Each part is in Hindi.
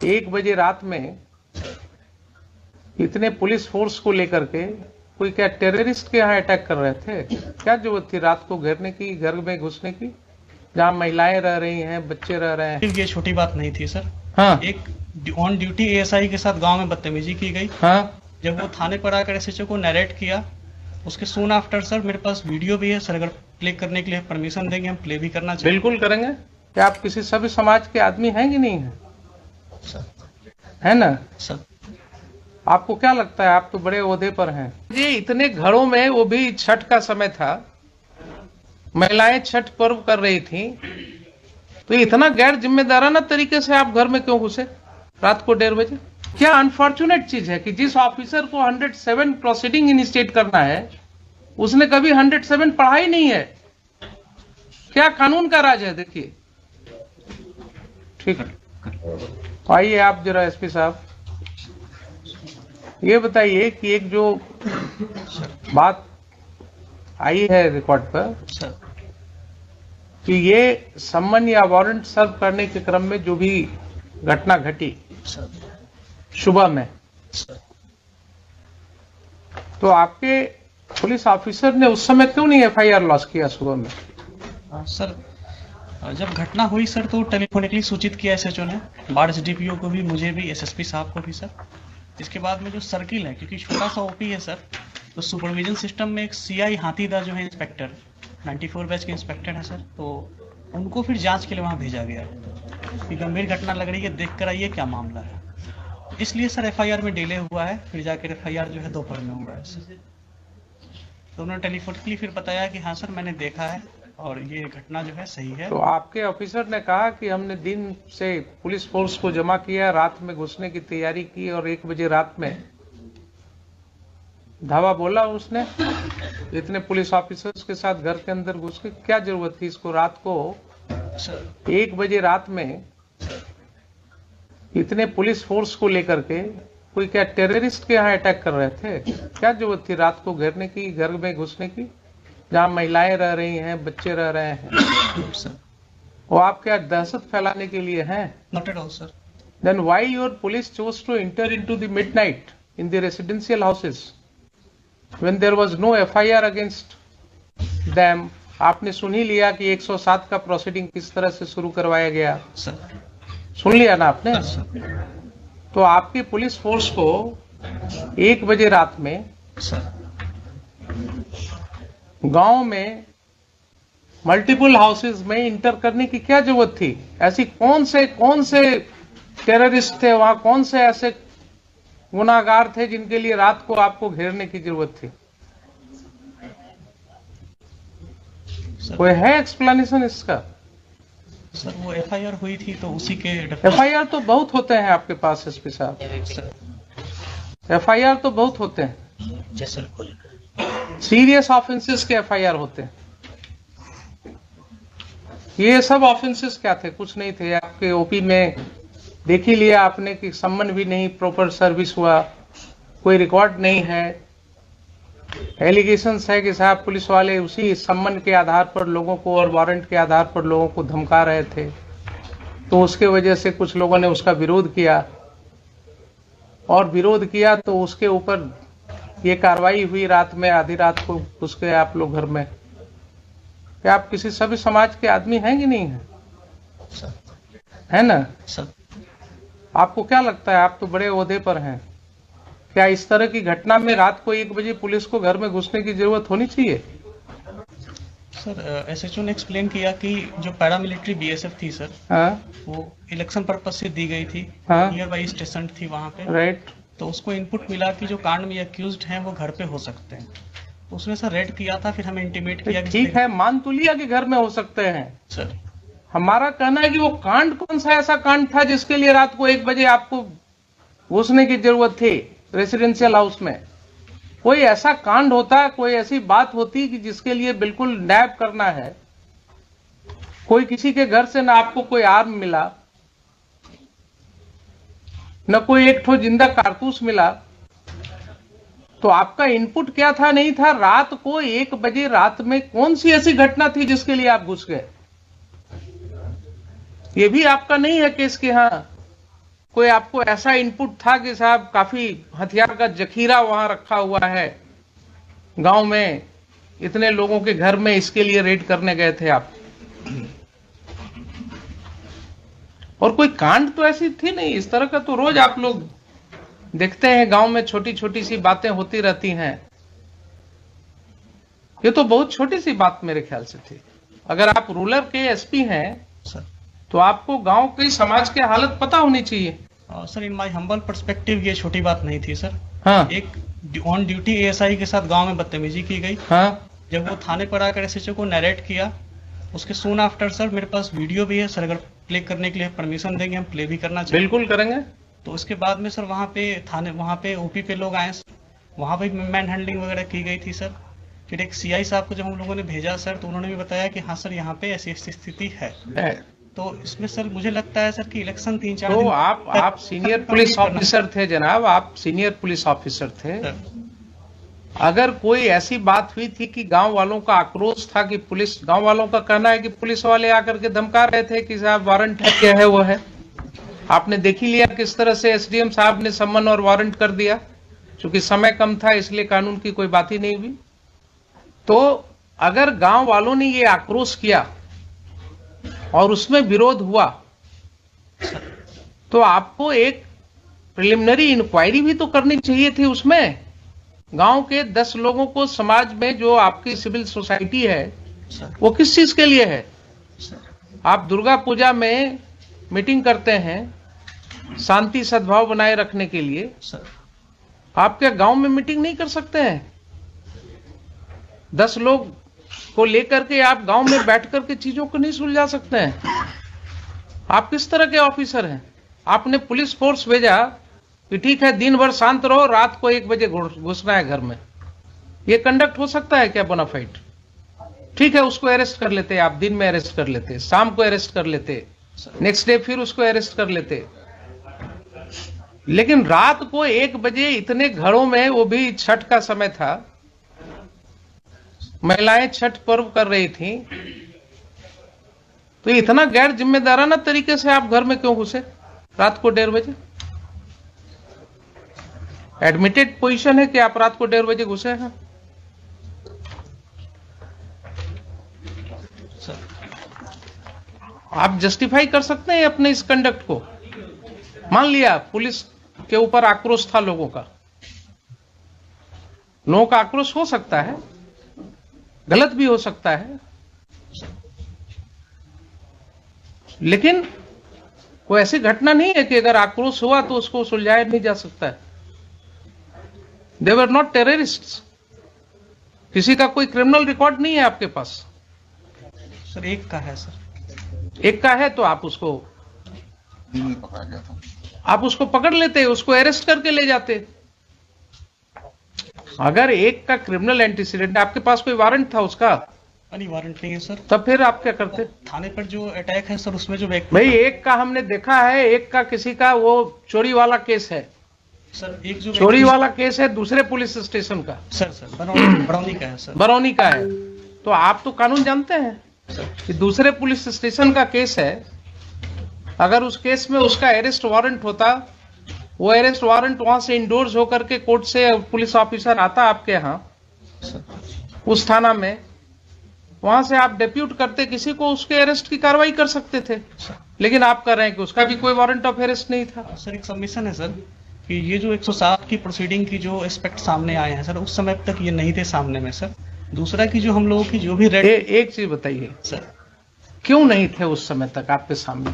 1 बजे रात में इतने पुलिस फोर्स को लेकर के कोई क्या टेररिस्ट के यहाँ अटैक कर रहे थे? क्या जरूरत थी रात को घेरने की, घर में घुसने की, जहाँ महिलाएं रह रही हैं, बच्चे रह रहे हैं? ये छोटी बात नहीं थी सर। हाँ, एक ऑन ड्यूटी एएसआई के साथ गांव में बदतमीजी की गई। हाँ, जब वो थाने पर आकर एसएचओ को नरेट किया, उसके सून आफ्टर सर मेरे पास वीडियो भी है सर, अगर प्ले करने के लिए परमिशन देंगे हम प्ले भी करना चाहिए। बिल्कुल करेंगे। क्या आप किसी सभी समाज के आदमी हैं कि नहीं है? सर है ना? सर आपको क्या लगता है, आप तो बड़े ओहदे पर हैं। ये इतने घरों में, वो भी छठ का समय था, महिलाएं छठ पर्व कर रही थी, तो इतना गैर जिम्मेदाराना तरीके से आप घर में क्यों घुसे रात को 1:30 बजे? क्या अनफॉर्चुनेट चीज है कि जिस ऑफिसर को 107 प्रोसीडिंग इनिशिएट करना है उसने कभी 107 पढ़ा ही नहीं है। क्या कानून का राज है? देखिए, ठीक है, आइए आप जरा एसपी साहब ये बताइए कि एक जो बात आई है रिकॉर्ड पर सर कि ये सम्मन या वारंट सर्व करने के क्रम में जो भी घटना घटी सर सुबह में, सर तो आपके पुलिस ऑफिसर ने उस समय क्यों नहीं एफआईआर लॉन्च किया सुबह में? सर जब घटना हुई सर तो टेलीफोनिकली सूचित किया एसएचओ ने, बाढ़ एसडीपीओ को भी, मुझे भी, एसएसपी साहब को भी सर। इसके बाद में जो सर्किल है, क्योंकि छोटा सा ओपी है सर, तो सुपरविजन सिस्टम में एक सीआई हाथीदा जो है इंस्पेक्टर 94 बैच के इंस्पेक्टर है सर, तो उनको फिर जांच के लिए वहां भेजा गया कि गंभीर घटना लग रही है, देख कर आइए क्या मामला है। इसलिए सर एफआईआर में डिले हुआ है, फिर जाकर एफआईआर जो है दोपहर में हुआ है सर। तो उन्होंने टेलीफोनिकली फिर बताया कि हाँ सर मैंने देखा है और ये घटना जो है सही है। तो आपके ऑफिसर ने कहा कि हमने दिन से पुलिस फोर्स को जमा किया, रात में घुसने की तैयारी की और 1 बजे रात में धावा बोला उसने इतने पुलिस ऑफिसर्स के साथ घर के अंदर घुस के। क्या जरूरत थी इसको रात को 1 बजे रात में इतने पुलिस फोर्स को लेकर के कोई क्या टेररिस्ट के यहाँ अटैक कर रहे थे? क्या जरूरत थी रात को घेरने की, घर में घुसने की, जहाँ महिलाएं रह रही हैं, बच्चे रह रहे हैं? वो आप क्या दहशत फैलाने के लिए हैं? Not at all sir. Then why your police chose to enter into the midnight in the residential houses when there was no FIR against them? आपने सुन ही लिया कि 107 का प्रोसीडिंग किस तरह से शुरू करवाया गया, सर सुन लिया ना आपने? सर तो आपकी पुलिस फोर्स को 1 बजे रात में सर गांव में मल्टीपल हाउसेज में इंटर करने की क्या जरूरत थी? ऐसी कौन से टेररिस्ट थे वहां, कौन से ऐसे गुनाहगार थे जिनके लिए रात को आपको घेरने की जरूरत थी? कोई है एक्सप्लेनेशन इसका? सर वो एफआईआर हुई थी तो उसी के एफआईआर तो बहुत होते हैं आपके पास एसपी साहब, एफआईआर तो बहुत होते हैं, सीरियस ऑफेंसेस के एफआईआर होते हैं। ये सब ऑफेंसेस क्या थे? कुछ नहीं थे। आपके ओपी में देख ही लिया आपने कि सम्मन भी नहीं, प्रॉपर सर्विस हुआ, कोई रिकॉर्ड नहीं है। एलिगेशंस है कि साहब पुलिस वाले उसी सम्मन के आधार पर लोगों को और वारंट के आधार पर लोगों को धमका रहे थे, तो उसके वजह से कुछ लोगों ने उसका विरोध किया, और विरोध किया तो उसके ऊपर ये कार्रवाई हुई रात में, आधी रात को घुस गए आप लोग घर में। क्या आप किसी सभी समाज के आदमी हैं कि नहीं है? है ना? सर आपको क्या लगता है, आप तो बड़े ओहदे पर हैं, क्या इस तरह की घटना में रात को 1 बजे पुलिस को घर में घुसने की जरूरत होनी चाहिए? सर एसएचओ ने एक्सप्लेन किया कि जो पैरामिलिट्री बीएसएफ थी सर, हाँ, वो इलेक्शन पर्पज से दी गई थी, हाँ, नियर बाई स्टेशन थी वहां पे, राइट। तो उसको इनपुट मिला कि जो कांड में अक्यूज्ड हैं वो घर पे हो सकते हैं। उसने सर रेड किया था, फिर हमें इंटीमेट किया कि ठीक है, मान तो लिया कि घर में हो सकते हैं। सर हमारा कहना है कि वो कांड कौन सा ऐसा कांड था जिसके लिए रात को 1 बजे आपको घुसने की जरूरत थी रेसिडेंशियल हाउस में? कोई ऐसा कांड होता, कोई ऐसी बात होती कि जिसके लिए बिल्कुल नैब करना है, कोई किसी के घर से ना आपको कोई आर्म मिला, न कोई एक ठो जिंदा कारतूस मिला, तो आपका इनपुट क्या था? नहीं था। रात को 1 बजे रात में कौन सी ऐसी घटना थी जिसके लिए आप घुस गए? ये भी आपका नहीं है केस कि हाँ कोई आपको ऐसा इनपुट था कि साहब काफी हथियार का जखीरा वहां रखा हुआ है गांव में, इतने लोगों के घर में, इसके लिए रेड करने गए थे आप? और कोई कांड तो ऐसी थी नहीं। इस तरह का तो रोज आप लोग देखते हैं गांव में, छोटी छोटी सी बातें होती रहती हैं। ये तो बहुत छोटी सी बात मेरे ख्याल से थी। अगर आप रूरल के एसपी हैं सर, तो आपको गांव की समाज की हालत पता होनी चाहिए। Sir in my humble perspective ये छोटी बात नहीं थी सर। हाँ। एक ऑन ड्यूटी एएसआई के साथ गांव में बदतमीजी की गई। हाँ। जब वो थाने पर आकर एसएचओ को नरेट किया, उसके सून आफ्टर सर मेरे पास वीडियो भी है सर, अगर प्ले करने के लिए परमिशन देंगे हम प्ले भी करना चाहिए। बिल्कुल करेंगे। तो उसके बाद में सर वहाँ पे ओपी पे लोग आए, वहाँ पे मैन हैंडलिंग वगैरह की गई थी सर। फिर एक सीआई साहब को जब हम लोगों ने भेजा सर, तो उन्होंने भी बताया कि हाँ सर यहाँ पे ऐसी ऐसी स्थिति है। तो इसमें सर मुझे लगता है सर कि इलेक्शन 3-4 तो दिन आप सीनियर पुलिस ऑफिसर थे जनाब, आप सीनियर पुलिस ऑफिसर थे। अगर कोई ऐसी बात हुई थी कि गांव वालों का आक्रोश था कि पुलिस, गांव वालों का कहना है कि पुलिस वाले आकर के धमका रहे थे कि साहब वारंट है, क्या है वो है, आपने देख ही लिया किस तरह से एसडीएम साहब ने सम्मन और वारंट कर दिया। चूंकि समय कम था इसलिए कानून की कोई बात ही नहीं हुई। तो अगर गांव वालों ने ये आक्रोश किया और उसमें विरोध हुआ, तो आपको एक प्रिलिमिनरी इंक्वायरी भी तो करनी चाहिए थी उसमें। गांव के 10 लोगों को, समाज में जो आपकी सिविल सोसाइटी है, वो किस चीज के लिए है? आप दुर्गा पूजा में मीटिंग करते हैं शांति सद्भाव बनाए रखने के लिए, आप क्या गांव में मीटिंग नहीं कर सकते हैं? 10 लोग को लेकर के आप गांव में बैठ करके चीजों को नहीं सुलझा सकते हैं? आप किस तरह के ऑफिसर हैं? आपने पुलिस फोर्स भेजा कि ठीक है दिन भर शांत रहो, रात को 1 बजे घुसना है घर में। ये कंडक्ट हो सकता है क्या बोनाफाइड? ठीक है, उसको अरेस्ट कर लेते, आप दिन में अरेस्ट कर लेते, शाम को अरेस्ट कर लेते, नेक्स्ट डे फिर उसको अरेस्ट कर लेते। लेकिन रात को 1 बजे इतने घरों में, वो भी छठ का समय था, महिलाएं छठ पर्व कर रही थी, तो इतना गैर जिम्मेदाराना तरीके से आप घर में क्यों घुसे रात को 1:30 बजे? एडमिटेड पोजीशन है कि आप रात को 1:30 बजे घुसे हैं। आप जस्टिफाई कर सकते हैं अपने इस कंडक्ट को? मान लिया पुलिस के ऊपर आक्रोश था लोगों का, लोगों का आक्रोश हो सकता है, गलत भी हो सकता है, लेकिन कोई ऐसी घटना नहीं है कि अगर आक्रोश हुआ तो उसको सुलझाया नहीं जा सकता है। दे वर नॉट टेररिस्ट्स। किसी का कोई क्रिमिनल रिकॉर्ड नहीं है आपके पास। सर एक का है सर। एक का है तो आप उसको पकड़ लेते, उसको अरेस्ट करके ले जाते। अगर एक का क्रिमिनल एंटीसीडेंट, आपके पास कोई वारंट था उसका? नहीं, वारंट नहीं है सर। तब फिर आप क्या करते? थाने पर जो अटैक है सर, उसमें जो व्यक्ति, भाई एक का हमने देखा है, एक का किसी का वो चोरी वाला केस है सर, एक जो चोरी वाला केस है दूसरे पुलिस स्टेशन का। सर बरौनी का है सर। बरौनी का है। तो आप तो कानून जानते हैं कि दूसरे पुलिस स्टेशन का केस है, अगर उस केस में उसका अरेस्ट वारंट होता, वो अरेस्ट वारंट वहां से इंडोर्स होकर के कोर्ट से पुलिस ऑफिसर आता आपके यहाँ उस थाना में, वहां से आप डेप्यूट करते किसी को, उसके अरेस्ट की कार्रवाई कर सकते थे। लेकिन आप कर रहे हैं कि उसका भी कोई वारंट ऑफ अरेस्ट नहीं था। सर एक सबमिशन है सर कि ये जो 107 की प्रोसीडिंग की जो एस्पेक्ट सामने आए हैं सर, उस समय तक ये नहीं थे सामने में सर। दूसरा की जो हम लोगों की जो भी एक चीज बताइए सर, क्यों नहीं थे उस समय तक आपके सामने?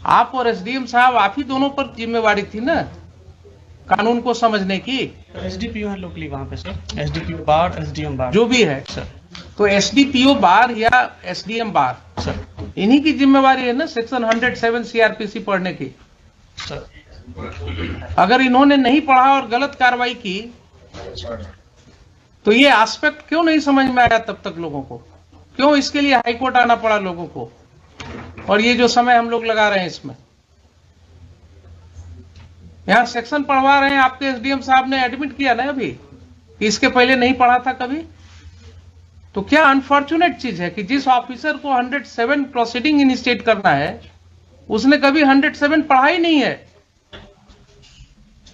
आप और एसडीएम साहब, आप ही दोनों पर जिम्मेवारी थी ना कानून को समझने की। एसडीपीओ है लोकली वहां पे सर, एसडीपीओ बार, एसडीएम बार, जो भी है सर। तो एसडीपीओ बार या एसडीएम बार सर, इन्हीं की जिम्मेवारी है ना सेक्शन 107 सीआरपीसी पढ़ने की सर। अगर इन्होंने नहीं पढ़ा और गलत कार्रवाई की तो ये एस्पेक्ट क्यों नहीं समझ में आया तब तक लोगों को? क्यों इसके लिए हाईकोर्ट आना पड़ा लोगों को? और ये जो समय हम लोग लगा रहे हैं इसमें, यहां सेक्शन पढ़वा रहे हैं, आपके एसडीएम साहब ने एडमिट किया ना अभी कि इसके पहले नहीं पढ़ा था कभी। तो क्या अनफॉर्चुनेट चीज है कि जिस ऑफिसर को 107 प्रोसीडिंग इनिशिएट करना है उसने कभी 107 पढ़ा ही नहीं है।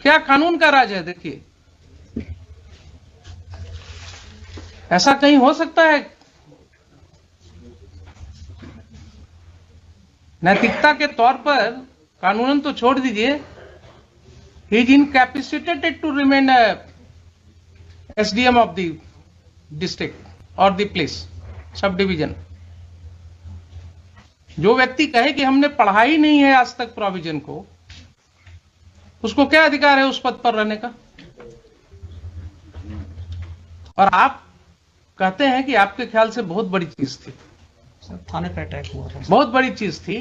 क्या कानून का राज है? देखिए, ऐसा कहीं हो सकता है? नैतिकता के तौर पर कानूनन तो छोड़ दीजिए, he is incapacitated to remain SDM of the district और द प्लेस सब डिवीजन। जो व्यक्ति कहे कि हमने पढ़ा ही नहीं है आज तक प्रोविजन को, उसको क्या अधिकार है उस पद पर रहने का? और आप कहते हैं कि आपके ख्याल से बहुत बड़ी चीज थी। सर थाने पे अटैक हुआ था। बहुत बड़ी चीज थी।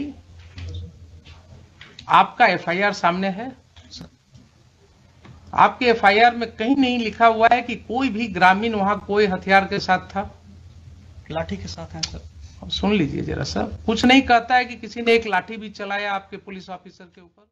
आपका एफआईआर सामने है। आपके एफआईआर में कहीं नहीं लिखा हुआ है कि कोई भी ग्रामीण वहां कोई हथियार के साथ था। लाठी के साथ है सर। अब सुन लीजिए जरा सा, कुछ नहीं कहता है कि किसी ने एक लाठी भी चलाया आपके पुलिस ऑफिसर के ऊपर।